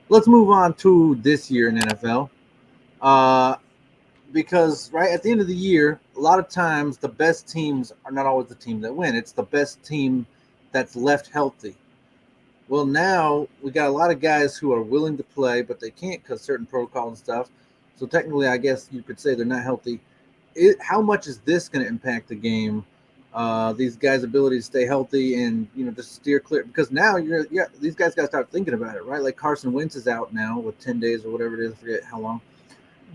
let's move on to this year in NFL. Uh, because right at the end of the year, a lot of times the best teams are not always the team that win. It's the best team that's left healthy. Well, now we got a lot of guys who are willing to play, but they can't because certain protocols and stuff. So technically, I guess you could say they're not healthy. How much is this going to impact the game? These guys' ability to stay healthy and just steer clear because now these guys got to start thinking about it, right? Like Carson Wentz is out now with 10 days or whatever it is. I forget how long.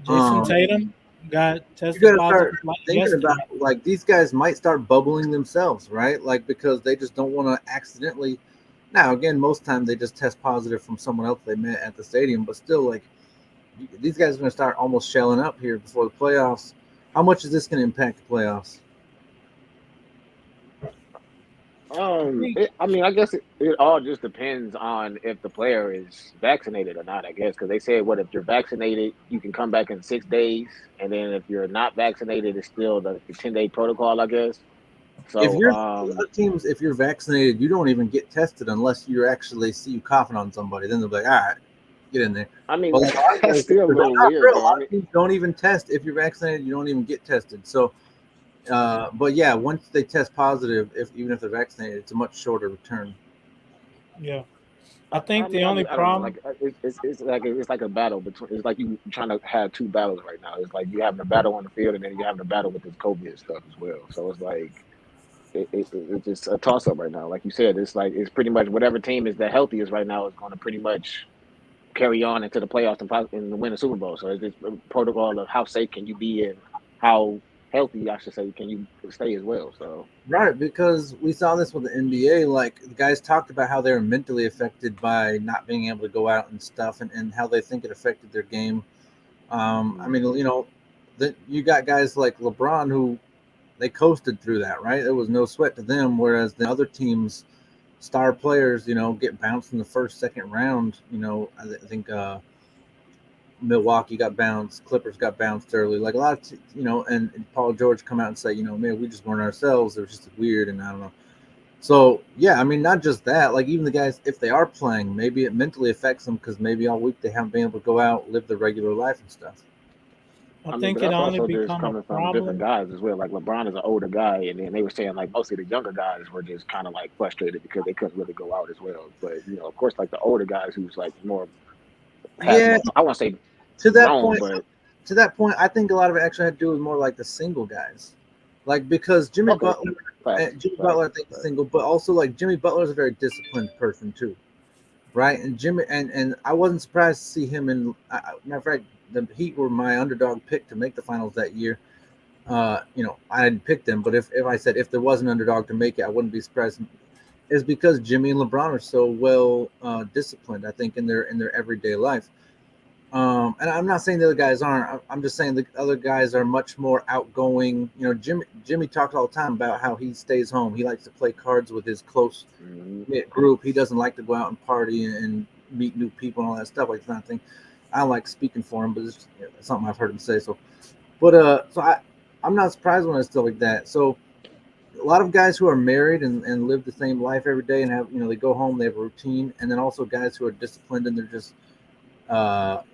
Jason Um, Tatum got you got tested to start positive thinking about yesterday. like these guys might start bubbling themselves, right? Like because they just don't want to accidentally. Now again, most time they just test positive from someone else they met at the stadium, but still, like these guys are going to start almost shelling up here before the playoffs. How much is this going to impact the playoffs? I think I mean, I guess it all just depends on if the player is vaccinated or not. I guess because they said, what if you're vaccinated, you can come back in 6 days, and then if you're not vaccinated, it's still the 10-day protocol. I guess. If So, you're a lot of teams, if you're vaccinated, you don't even get tested unless you actually see you coughing on somebody. Then they'll be like, all right, get in there. I mean, But like a lot of that's guys, still a little for weird, a though. I lot mean, of teams don't even test. If you're vaccinated, you don't even get tested. So, but yeah, once they test positive, if even if they're vaccinated, it's a much shorter return. yeah. I think the only I don't know. problem. Like it's like a battle between. It's like you trying to have two battles right now. It's like you having a battle on the field, and then you having a battle with this COVID stuff as well. So it's like it's just a toss up right now. Like you said, it's like it's pretty much whatever team is the healthiest right now is going to pretty much carry on into the playoffs and win the Super Bowl. So it's just a protocol of how safe can you be and how healthy, I should say, can you stay as well. So Right, because we saw this with the NBA. Like the guys talked about how they were mentally affected by not being able to go out and stuff, and how they think it affected their game. I mean, hmm that you got guys like LeBron who they coasted through that, right? There was no sweat to them, whereas the other teams, star players, get bounced in the first, second round. I think Milwaukee got bounced, Clippers got bounced early. Like a lot of, and Paul George come out and say, man, we just weren't ourselves. It was just weird, and I don't know. So yeah, I mean, not just that. Like even the guys, if they are playing, maybe it mentally affects them because maybe all week they haven't been able to go out, live their regular life and stuff. I I mean, think but it that's only also just become a coming from different problem. guys as well. Like LeBron is an older guy, and then they were saying like most of the younger guys were just kind of like frustrated because they couldn't really go out as well. But of course, like the older guys who's like more past Yeah, more, I want to say to that grown, point, but I think a lot of it actually had to do with more like the single guys, like because okay, Jimmy facts, Butler, I think is facts. single, but also like Jimmy Butler is a very disciplined person too, right? And Jimmy and I wasn't surprised to see him in. Matter of fact, the Heat were my underdog pick to make the finals that year. I hadn't picked them, but if I said if there was an underdog to make it, I wouldn't be surprised. Is because Jimmy and LeBron are so well disciplined. I think in their everyday life. And I'm not saying the other guys aren't. I'm just saying the other guys are much more outgoing. Jimmy talks all the time about how he stays home. He likes to play cards with his close hmm knit group. He doesn't like to go out and party and meet new people and all that stuff. Like that thing. I don't like speaking for him, but it's something I've heard him say. I'm not surprised when it's stuff like that. So a lot of guys who are married and live the same life every day and have they go home, they have a routine, and then also guys who are disciplined and they're just are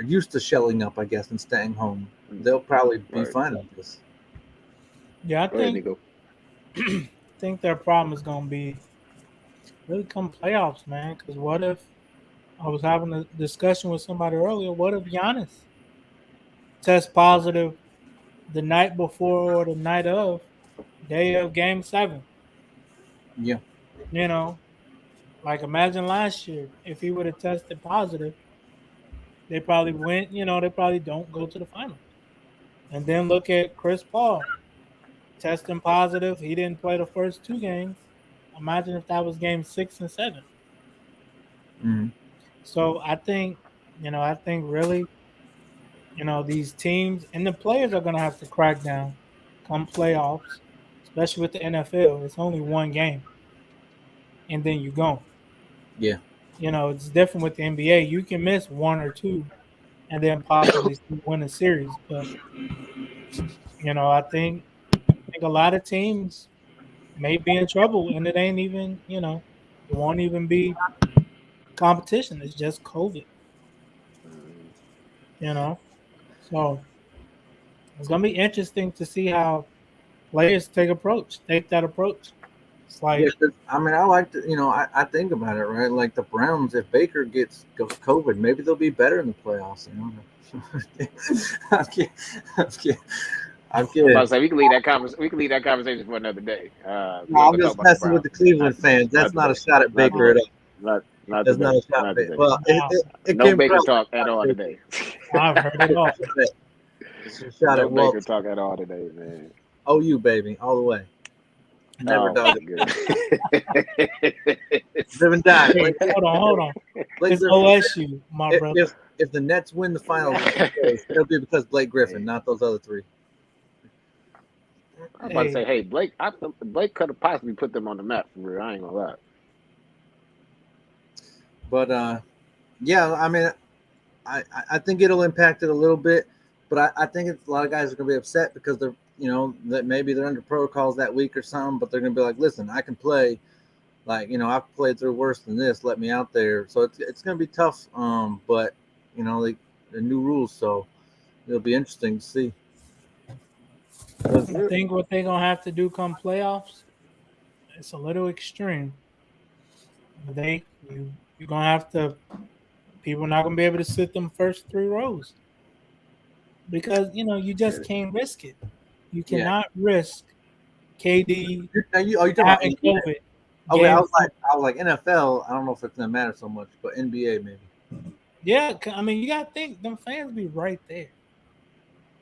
used to shelling up, I guess, and staying home. They'll probably be Right. fine with this. Yeah, I Go ahead, think Nico. think their problem is going to be really come playoffs, man. Because what if I was having a discussion with somebody earlier? What if Giannis tests positive the night before or the night of day of Game 7? Yeah, You know, like imagine last year if he would have tested positive, they probably went. They probably don't go to the finals. And then look at Chris Paul testing positive. He didn't play the first 2 games. Imagine if that was Game 6 and 7. mm-hmm. So I think really, these teams and the players are going to have to crack down come playoffs, especially with the NFL. It's only 1 game, and then you go. Yeah, It's different with the NBA. You can miss 1 or 2, and then possibly win a series. But I think a lot of teams may be in trouble, and it ain't even, it won't even be competition. It's just COVID, Mhm. you know. So it's gonna be interesting to see how players take that approach. It's Yeah, like, I mean, I like to, I think about it, right? Like the Browns, if Baker gets COVID, maybe they'll be better in the playoffs. I'm kidding. I'm kidding. I'm I'm about kidding. to say we can leave that conversation for another day. No, We ain't I'm gonna talk just about the messing with Browns the today. Cleveland Not today. fans. That's Not not a today. shot at Not Baker at today. all. Not That's not today. a shot Not at Baker. today. Well, wow, it No came Baker across talk like at a all shot at today. I've heard it all. Baker. It's a shot No at Baker Walt. talk at all today, man. OU, baby, all the way. Never Oh my dog. goodness. Live and die. Hey, hold on. Blake It's Griffin. OSU, my If, brother. if the Nets win the finals, it'll be because Blake Griffin, not those other three. I'm about to say, Hey, hey, Blake could have possibly put them on the map for real. I ain't gonna lie. But yeah, I mean, I think it'll impact it a little bit, but I think it's, a lot of guys are gonna be upset because they're that maybe they're under protocols that week or something, but they're gonna be like, listen, I can play, like I've played through worse than this. Let me out there. So it's gonna be tough. But like the new rules, so it'll be interesting to see. I think what they're gonna have to do come playoffs, it's a little extreme. You're gonna have to. People are not gonna be able to sit them first 3 rows because you just can't risk it. You Yeah. cannot risk KD Are you talking about having NBA? COVID. Okay, Game two. I was like NFL. I don't know if it's gonna matter so much, but NBA maybe. Yeah, I mean you gotta think them fans be right there.